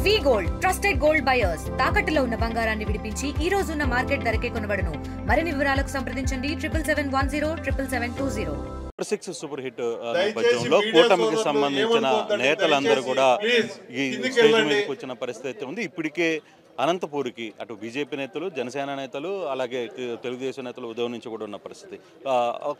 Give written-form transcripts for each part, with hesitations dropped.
వి gold trusted gold buyers తాకట్టులో ఉన్న బంగారాన్ని విడిపించి ఈ రోజు ఉన్న మార్కెట్ ధరకే కొనబడును. మరిన్ని వివరాలకు సంప్రదించండి 7771077720. సిక్స్ సూపర్ హిట్ నేపథ్యంలో కూటమికి సంబంధించిన నేతలందరూ కూడా ఈ స్టేజ్ మీదకి వచ్చిన పరిస్థితి ఉంది. ఇప్పటికే అనంతపూర్కి అటు బీజేపీ నేతలు, జనసేన నేతలు, అలాగే తెలుగుదేశం నేతలు ఉదయం నుంచి కూడా ఉన్న పరిస్థితి.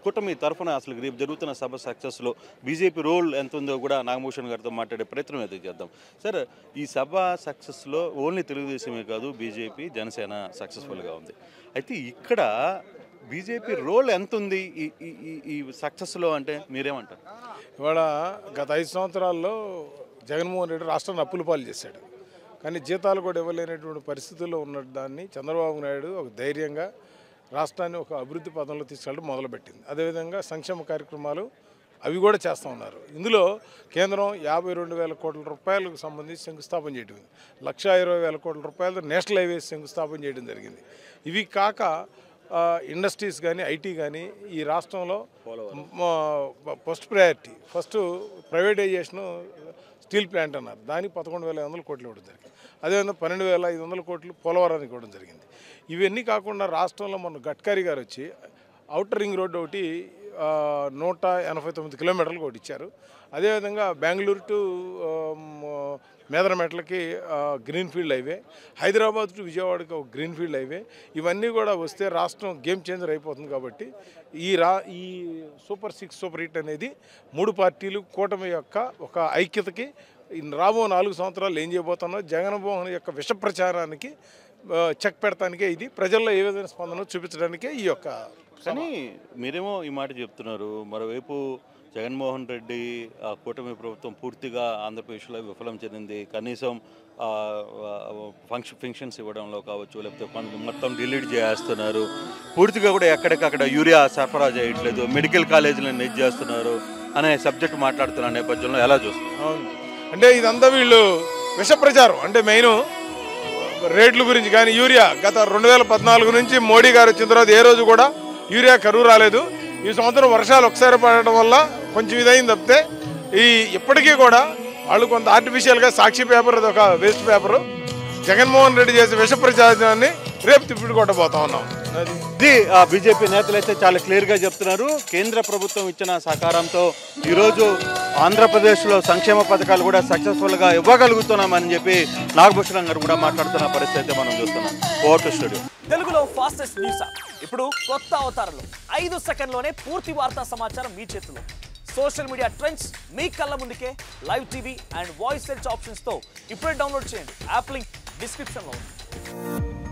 కూటమి తరఫున అసలు రేపు జరుగుతున్న సభ సక్సెస్లో బీజేపీ రోల్ ఎంత ఉందో కూడా నాగభూషణ్ గారితో మాట్లాడే ప్రయత్నం అయితే చేద్దాం. సార్, ఈ సభ సక్సెస్లో ఓన్లీ తెలుగుదేశమే కాదు, బీజేపీ, జనసేన సక్సెస్ఫుల్గా ఉంది. అయితే ఇక్కడ బీజేపీ రోల్ ఎంత ఉంది ఈ సక్సెస్లో అంటే మీరేమంటారు? ఇవాళ గత 5 సంవత్సరాల్లో జగన్మోహన్ రెడ్డి రాష్ట్రాన్ని అప్పుల పాలు చేశాడు. కానీ జీతాలు కూడా ఇవ్వలేనటువంటి పరిస్థితుల్లో ఉన్న దాన్ని చంద్రబాబు నాయుడు ఒక ధైర్యంగా రాష్ట్రాన్ని ఒక అభివృద్ధి పదంలో తీసుకెళ్ళడం మొదలుపెట్టింది. అదేవిధంగా సంక్షేమ కార్యక్రమాలు అవి కూడా చేస్తూ ఉన్నారు. ఇందులో కేంద్రం 52,000 కోట్ల రూపాయలకు సంబంధించి శంకుస్థాపన చేయడం, 1,20,000 కోట్ల రూపాయలతో నేషనల్ హైవేస్ శంకుస్థాపన చేయడం జరిగింది. ఇవి కాక ఇండస్ట్రీస్ కానీ, ఐటీ కానీ ఈ రాష్ట్రంలో first priority, first privatisation steel plant అన్నారు, దానికి 11,500 కోట్లు ఇవ్వడం జరిగింది. అదేవిధంగా 12,500 కోట్లు పోలవరానికి ఇవ్వడం జరిగింది. ఇవన్నీ కాకుండా రాష్ట్రంలో మొన్న గడ్కరీ గారు వచ్చి ఔటర్ రింగ్ రోడ్డు ఒకటి 189 కిలోమీటర్లకు ఒకటి ఇచ్చారు. అదేవిధంగా బెంగళూరు టు మేదరమెట్లకి గ్రీన్ఫీల్డ్ హైవే, హైదరాబాద్ టు విజయవాడకి ఒక గ్రీన్ఫీల్డ్ హైవే, ఇవన్నీ కూడా వస్తే రాష్ట్రం గేమ్ చేంజర్ అయిపోతుంది. కాబట్టి ఈ సూపర్ 6 సూపర్ హిట్ అనేది 3 పార్టీలు కూటమి యొక్క ఒక ఐక్యతకి రాబో 4 సంవత్సరాలు ఏం చేయబోతున్నా జగన్మోహన్ యొక్క విష ప్రచారానికి చెక్ పెడతానికే, ఇది ప్రజల్లో ఏ విధమైన స్పందన చూపించడానికే ఈ యొక్క. కానీ మీరేమో ఈ మాట చెప్తున్నారు, మరోవైపు జగన్మోహన్ రెడ్డి కూటమి ప్రభుత్వం పూర్తిగా ఆంధ్రప్రదేశ్లో విఫలం చెందింది. కనీసం ఫంక్షన్స్ ఇవ్వడంలో కావచ్చు, లేకపోతే మొత్తం డిలీట్ చేస్తున్నారు, పూర్తిగా కూడా ఎక్కడికక్కడ యూరియా సరఫరా చేయట్లేదు, మెడికల్ కాలేజీలను నెట్ చేస్తున్నారు అనే సబ్జెక్ట్ మాట్లాడుతున్న నేపథ్యంలో ఎలా చూస్తున్నారు? అవును, అంటే ఇదంతా వీళ్ళు విష ప్రచారం. అంటే మెయిన్ రేట్ల గురించి. కానీ యూరియా గత 2014 నుంచి మోడీ గారు వచ్చిన తర్వాత ఏ రోజు కూడా యూరియా కరువు రాలేదు. ఈ సంవత్సరం వర్షాలు ఒకసారి పడడం వల్ల కొంచెం ఇదైంది తప్పితే ఇప్పటికీ కూడా వాళ్ళు కొంత ఆర్టిఫిషియల్గా సాక్షి పేపర్, అది ఒక వేస్ట్ పేపరు, జగన్మోహన్ రెడ్డి చేసే విష ప్రచారాన్ని రేపు తిప్పిడి కొట్టబోతా ఉన్నాం. ఇది బీజేపీ నేతలు అయితే చాలా క్లియర్గా చెప్తున్నారు. కేంద్ర ప్రభుత్వం ఇచ్చిన సహకారంతో ఈరోజు ఆంధ్రప్రదేశ్లో సంక్షేమ పథకాలు కూడా సక్సెస్ఫుల్గా ఇవ్వగలుగుతున్నామని చెప్పి నాగభూషణం గారు కూడా మాట్లాడుతున్న పరిస్థితి మనం చూస్తున్నాం. Over to studio. తెలుగులో ఫాస్టెస్ట్ న్యూస్ యాప్ ఇప్పుడు కొత్త అవతారంలో 5 సెకండ్లోనే పూర్తి వార్తా సమాచారం మీ చేతిలో. సోషల్ మీడియా ట్రెండ్స్ మీ కళ్ళ ముందుకే live TV and voice search ఆప్షన్స్తో ఇప్పుడే డౌన్లోడ్ చేయండి. యాప్ లింక్ డిస్క్రిప్షన్లో ఉంది.